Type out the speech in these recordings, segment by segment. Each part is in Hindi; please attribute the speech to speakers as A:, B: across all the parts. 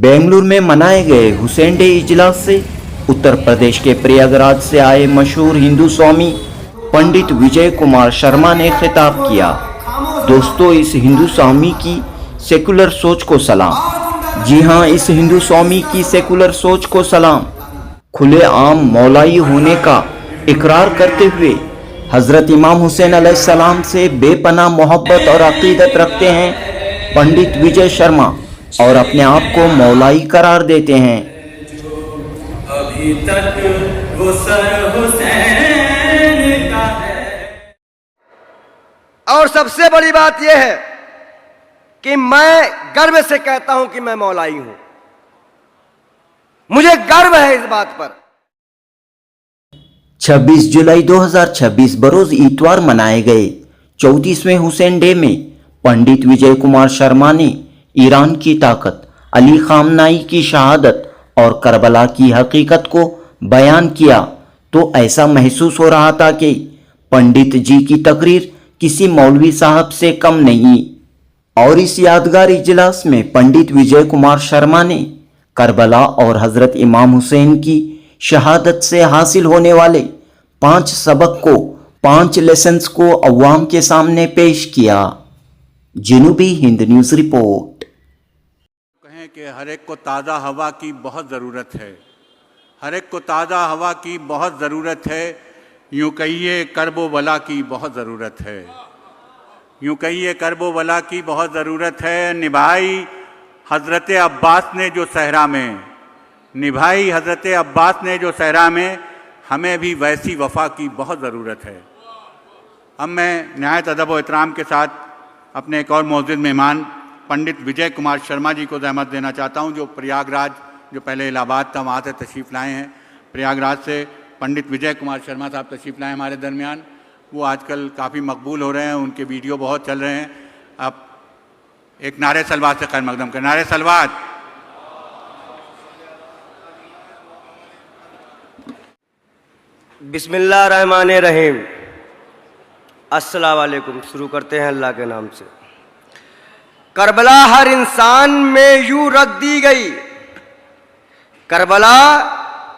A: बेंगलुरु में मनाए गए हुसैन डे इजलास से उत्तर प्रदेश के प्रयागराज से आए मशहूर हिंदू स्वामी पंडित विजय कुमार शर्मा ने खिताब किया। दोस्तों, इस हिंदू स्वामी की सेकुलर सोच को सलाम। जी हाँ, इस हिंदू स्वामी की सेकुलर सोच को सलाम। खुले आम मौलाई होने का इकरार करते हुए हजरत इमाम हुसैन अलैहिस्सलाम से बेपनाह मोहब्बत और अकीदत रखते हैं पंडित विजय शर्मा और अपने आप को मौलाई करार देते हैं।
B: अभी तक वो सर हुसैन का है।
C: और सबसे बड़ी बात यह है कि मैं गर्व से कहता हूं कि मैं मौलाई हूं। मुझे गर्व है इस बात पर।
A: 26 जुलाई 2026 बरोज इतवार मनाए गए 34वें हुसैन डे में पंडित विजय कुमार शर्मा ने ईरान की ताकत, अली खामनाई की शहादत और करबला की हकीकत को बयान किया तो ऐसा महसूस हो रहा था कि पंडित जी की तकरीर किसी मौलवी साहब से कम नहीं। और इस यादगार इजलास में पंडित विजय कुमार शर्मा ने करबला और हजरत इमाम हुसैन की शहादत से हासिल होने वाले 5 सबक को 5 लेसन्स को अवाम के सामने पेश किया। जनूबी हिंद न्यूज़ रिपोर्ट।
D: कहें कि हर एक को ताज़ा हवा की बहुत ज़रूरत है, हर एक को ताज़ा हवा की बहुत ज़रूरत है। यूँ कहिए करबो बला की बहुत ज़रूरत है, यूँ कहिए करबो बला की बहुत ज़रूरत है। निभाई हज़रत अब्बास ने जो सहरा में, निभाई हज़रत अब्बास ने जो सहरा में, हमें भी वैसी वफ़ा की बहुत ज़रूरत है। अब मैं नहायत अदब व एहतराम के साथ अपने एक और मौजूद मेहमान पंडित विजय कुमार शर्मा जी को ज़हमत देना चाहता हूं, जो प्रयागराज, जो पहले इलाहाबाद था, वहाँ से तशरीफ़ लाए हैं। प्रयागराज से पंडित विजय कुमार शर्मा साहब तशरीफ़ लाए हमारे दरमियान। वो आजकल काफ़ी मकबूल हो रहे हैं, उनके वीडियो बहुत चल रहे हैं। अब एक नारे सलवात से खैर मकदम कर। नारे सलवात।
C: बिस्मिल्लाह रहमान रहीम। अस्सलाम वालेकुम। शुरू करते हैं अल्लाह के नाम से। करबला हर इंसान में यूं रख दी गई, करबला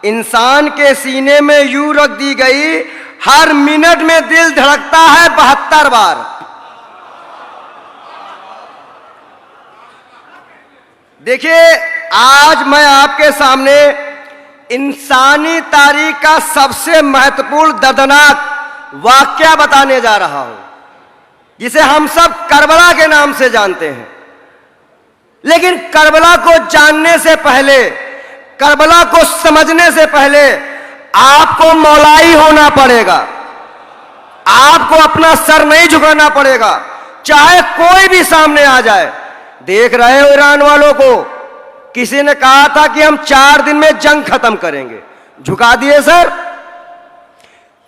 C: इंसान के सीने में यूं रख दी गई, हर मिनट में दिल धड़कता है 72 बार। देखिए, आज मैं आपके सामने इंसानी तारीख का सबसे महत्वपूर्ण दर्दनाक वाकया बताने जा रहा हूं, जिसे हम सब करबला के नाम से जानते हैं। लेकिन करबला को जानने से पहले, करबला को समझने से पहले आपको मौलाई होना पड़ेगा। आपको अपना सर नहीं झुकाना पड़ेगा, चाहे कोई भी सामने आ जाए। देख रहे हो ईरान वालों को, किसी ने कहा था कि हम 4 दिन में जंग खत्म करेंगे, झुका दिए सर।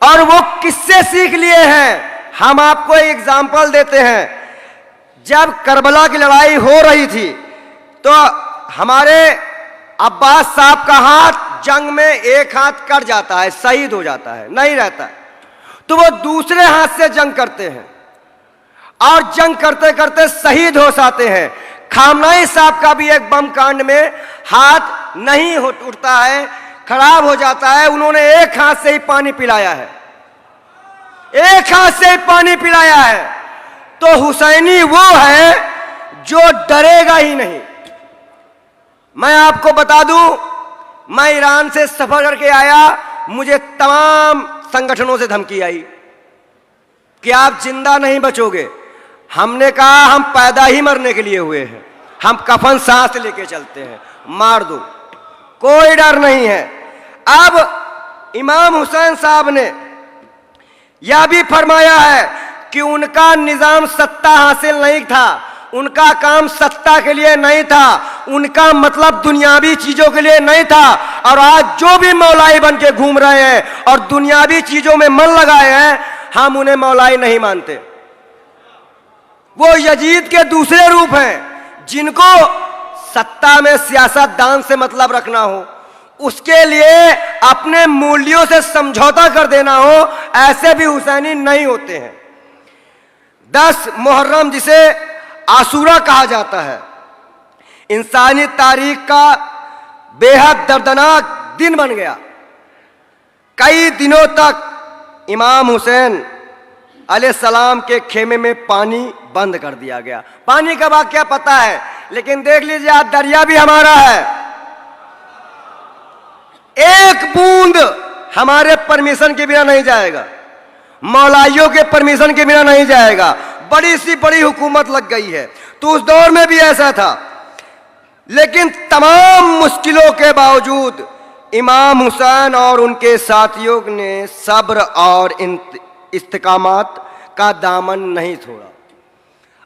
C: और वो किससे सीख लिए हैं, हम आपको एक एग्जाम्पल देते हैं। जब करबला की लड़ाई हो रही थी तो हमारे अब्बास साहब का हाथ जंग में एक हाथ कट जाता है, शहीद हो जाता है, नहीं रहता है। तो वो दूसरे हाथ से जंग करते हैं और जंग करते करते शहीद हो जाते हैं। खामनाई साहब का भी एक बम कांड में हाथ नहीं उठता है, खराब हो जाता है। उन्होंने एक हाथ से ही पानी पिलाया है, एक हाथ से ही पानी पिलाया है। तो हुसैनी वो है जो डरेगा ही नहीं। मैं आपको बता दूं, मैं ईरान से सफर करके आया, मुझे तमाम संगठनों से धमकी आई कि आप जिंदा नहीं बचोगे। हमने कहा हम पैदा ही मरने के लिए हुए हैं, हम कफन सांस लेके चलते हैं, मार दो, कोई डर नहीं है। अब इमाम हुसैन साहब ने यह भी फरमाया है कि उनका निजाम सत्ता हासिल नहीं था, उनका काम सत्ता के लिए नहीं था, उनका मतलब दुनियावी चीजों के लिए नहीं था। और आज जो भी मौलाई बन के घूम रहे हैं और दुनियावी चीजों में मन लगाए हैं, हम उन्हें मौलाई नहीं मानते। वो यजीद के दूसरे रूप हैं, जिनको सत्ता में सियासतदान से मतलब रखना हो, उसके लिए अपने मूल्यों से समझौता कर देना हो, ऐसे भी हुसैनी नहीं होते हैं। 10 मुहर्रम जिसे आशूरा कहा जाता है, इंसानी तारीख का बेहद दर्दनाक दिन बन गया। कई दिनों तक इमाम हुसैन अलैहिस्सलाम के खेमे में पानी बंद कर दिया गया। पानी का वाकया पता है, लेकिन देख लीजिए आज दरिया भी हमारा है। एक बूंद हमारे परमिशन के बिना नहीं जाएगा, मौलाइयों के परमिशन के बिना नहीं जाएगा। बड़ी सी बड़ी हुकूमत लग गई है। तो उस दौर में भी ऐसा था, लेकिन तमाम मुश्किलों के बावजूद इमाम हुसैन और उनके साथियों ने सब्र और इस्तिकामत का दामन नहीं छोड़ा।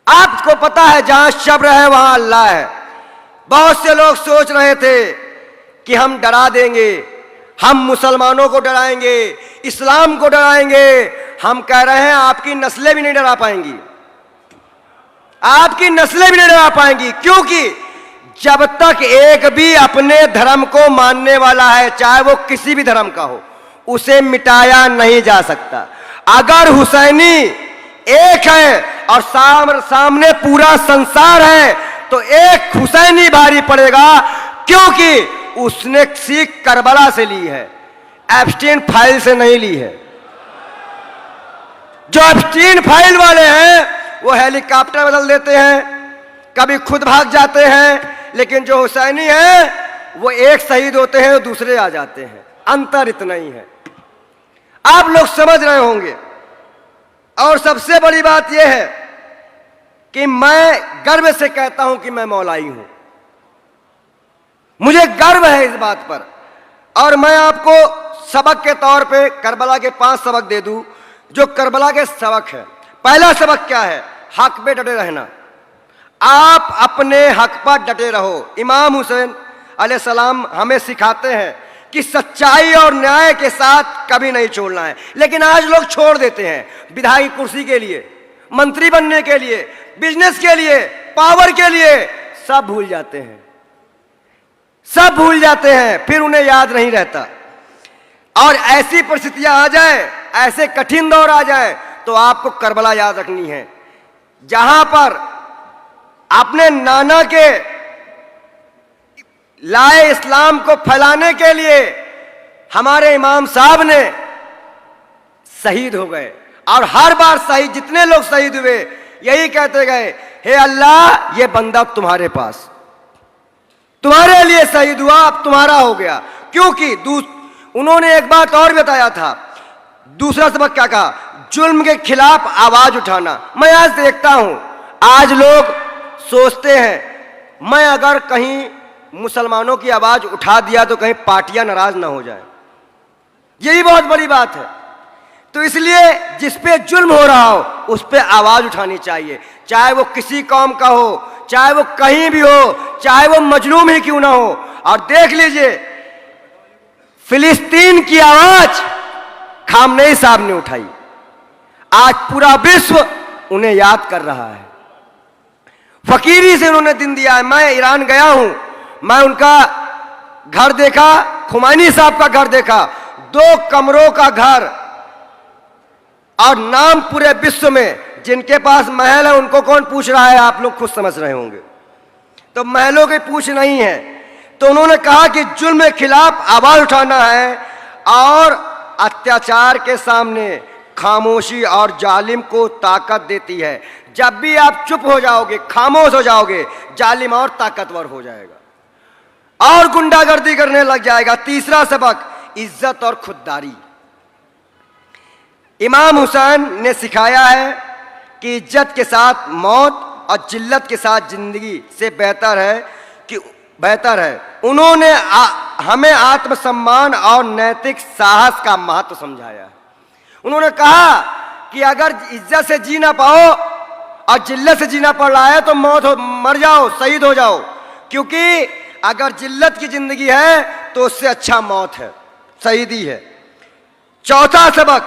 C: आपको पता है जहां सब्र है वहां अल्लाह है। बहुत से लोग सोच रहे थे कि हम डरा देंगे, हम मुसलमानों को डराएंगे, इस्लाम को डराएंगे। हम कह रहे हैं आपकी नस्लें भी नहीं डरा पाएंगी, आपकी नस्लें भी नहीं डरा पाएंगी, क्योंकि जब तक एक भी अपने धर्म को मानने वाला है, चाहे वो किसी भी धर्म का हो, उसे मिटाया नहीं जा सकता। अगर हुसैनी एक है और सामने पूरा संसार है, तो एक हुसैनी भारी पड़ेगा, क्योंकि उसने सीख करबला से ली है, एप्स्टीन फाइल से नहीं ली है। जो एप्स्टीन फाइल वाले हैं वो हेलीकॉप्टर बदल देते हैं, कभी खुद भाग जाते हैं, लेकिन जो हुसैनी है वो एक शहीद होते हैं, दूसरे आ जाते हैं। अंतर इतना ही है, आप लोग समझ रहे होंगे। और सबसे बड़ी बात यह है कि मैं गर्व से कहता हूं कि मैं मौलाई हूं, मुझे गर्व है इस बात पर। और मैं आपको सबक के तौर पे करबला के 5 सबक दे दूं, जो करबला के सबक है। पहला सबक क्या है? हक पे डटे रहना। आप अपने हक पर डटे रहो। इमाम हुसैन अलैहिस्सलाम हमें सिखाते हैं कि सच्चाई और न्याय के साथ कभी नहीं छोड़ना है, लेकिन आज लोग छोड़ देते हैं विधायी कुर्सी के लिए, मंत्री बनने के लिए, बिजनेस के लिए, पावर के लिए। सब भूल जाते हैं, सब भूल जाते हैं, फिर उन्हें याद नहीं रहता। और ऐसी परिस्थितियां आ जाए, ऐसे कठिन दौर आ जाए, तो आपको करबला याद रखनी है, जहां पर अपने नाना के लाए इस्लाम को फैलाने के लिए हमारे इमाम साहब ने शहीद हो गए। और हर बार शहीद, जितने लोग शहीद हुए, यही कहते गए, हे अल्लाह, ये बंदा तुम्हारे पास, तुम्हारे लिए शहीद हुआ, अब तुम्हारा हो गया। क्योंकि उन्होंने एक बात और बताया था। दूसरा सबक क्या कहा? जुल्म के खिलाफ आवाज उठाना। मैं आज देखता हूं, आज लोग सोचते हैं मैं अगर कहीं मुसलमानों की आवाज उठा दिया तो कहीं पार्टियां नाराज ना हो जाए। यही बहुत बड़ी बात है। तो इसलिए जिस पे जुल्म हो रहा हो उस पे आवाज उठानी चाहिए, चाहे वो किसी कौम का हो, चाहे वो कहीं भी हो, चाहे वो मजलूम ही क्यों ना हो। और देख लीजिए, फिलिस्तीन की आवाज खामनेई साहब ने उठाई। आज पूरा विश्व उन्हें याद कर रहा है। फकीरी से उन्होंने दिन दिया है। मैं ईरान गया हूं, मैं उनका घर देखा, खुमैनी साहब का घर देखा, 2 कमरों का घर। और नाम पूरे विश्व में जिनके पास महल है उनको कौन पूछ रहा है, आप लोग खुद समझ रहे होंगे। तो महलों की पूछ नहीं है। तो उन्होंने कहा कि जुल्म के खिलाफ आवाज उठाना है, और अत्याचार के सामने खामोशी और जालिम को ताकत देती है। जब भी आप चुप हो जाओगे, खामोश हो जाओगे, जालिम और ताकतवर हो जाएगा और गुंडागर्दी करने लग जाएगा। तीसरा सबक, इज्जत और खुददारी। इमाम हुसैन ने सिखाया है कि इज्जत के साथ मौत और जिल्लत के साथ जिंदगी से बेहतर है। उन्होंने हमें आत्मसम्मान और नैतिक साहस का महत्व समझाया। उन्होंने कहा कि अगर इज्जत से जी ना पाओ और जिल्लत से जीना पड़ रहा है तो मर जाओ, शहीद हो जाओ। क्योंकि अगर जिल्लत की जिंदगी है तो उससे अच्छा मौत है, शहीदी है। चौथा सबक,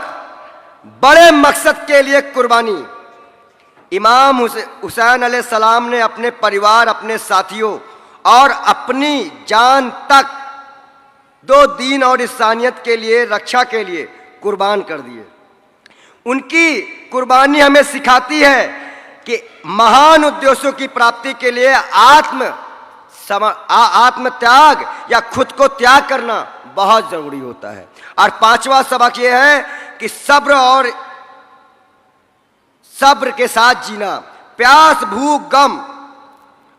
C: बड़े मकसद के लिए कुर्बानी। इमाम हुसैन अलैहिस्सलाम ने अपने परिवार, अपने साथियों और अपनी जान तक 2 दीन और इंसानियत के लिए, रक्षा के लिए कुर्बान कर दिए। उनकी कुर्बानी हमें सिखाती है कि महान उद्देश्यों की प्राप्ति के लिए आत्म आत्म त्याग या खुद को त्याग करना बहुत जरूरी होता है। और पांचवा सबक यह है कि सब्र के साथ जीना। प्यास, भूख, गम,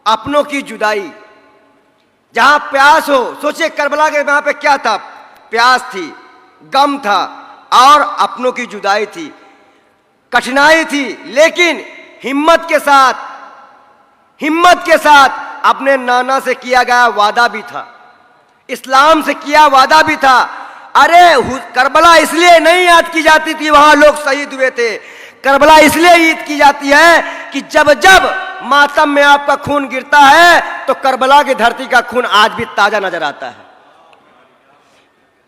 C: अपनों की जुदाई। जहां प्यास हो, सोचिए करबला के वहां पे क्या था? प्यास थी, गम था और अपनों की जुदाई थी, कठिनाई थी, लेकिन हिम्मत के साथ अपने नाना से किया गया वादा भी था, इस्लाम से किया वादा भी था। अरे करबला इसलिए नहीं याद की जाती थी, वहां लोग शहीद हुए थे। करबला इसलिए याद की जाती है कि जब जब मातम में आपका खून गिरता है तो करबला की धरती का खून आज भी ताजा नजर आता है।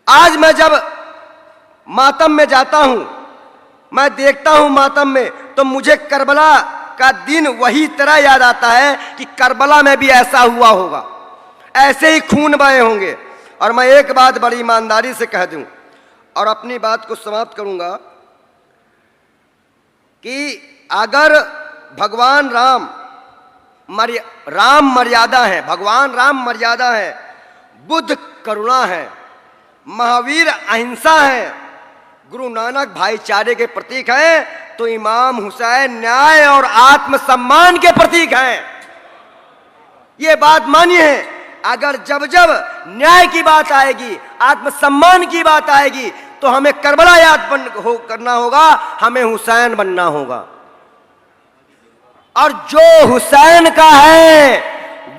C: आज मैं जब मातम में जाता हूं, मैं देखता हूं मातम में, तो मुझे करबला का दिन वही तरह याद आता है कि करबला में भी ऐसा हुआ होगा, ऐसे ही खून बहे होंगे। और मैं एक बात बड़ी ईमानदारी से कह दूं और अपनी बात को समाप्त करूंगा कि अगर भगवान राम मर्यादा है, भगवान राम मर्यादा है, बुद्ध करुणा है, महावीर अहिंसा है, गुरु नानक भाईचारे के प्रतीक हैं, तो इमाम हुसैन न्याय और आत्मसम्मान के प्रतीक हैं। ये बात मानिए है। अगर जब जब न्याय की बात आएगी, आत्मसम्मान की बात आएगी, तो हमें करबला याद करना होगा, हमें हुसैन बनना होगा। और जो हुसैन का है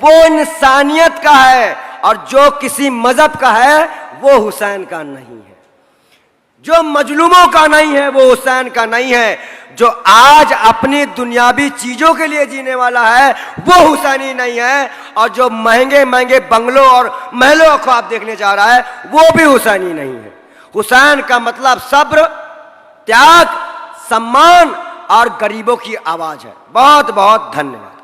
C: वो इंसानियत का है, और जो किसी मजहब का है वो हुसैन का नहीं है। जो मजलूमों का नहीं है वो हुसैन का नहीं है। जो आज अपनी दुनियावी चीजों के लिए जीने वाला है वो हुसैनी नहीं है, और जो महंगे महंगे बंगलों और महलों को आप देखने जा रहा है वो भी हुसैनी नहीं है। हुसैन का मतलब सब्र, त्याग, सम्मान और गरीबों की आवाज है। बहुत बहुत धन्यवाद।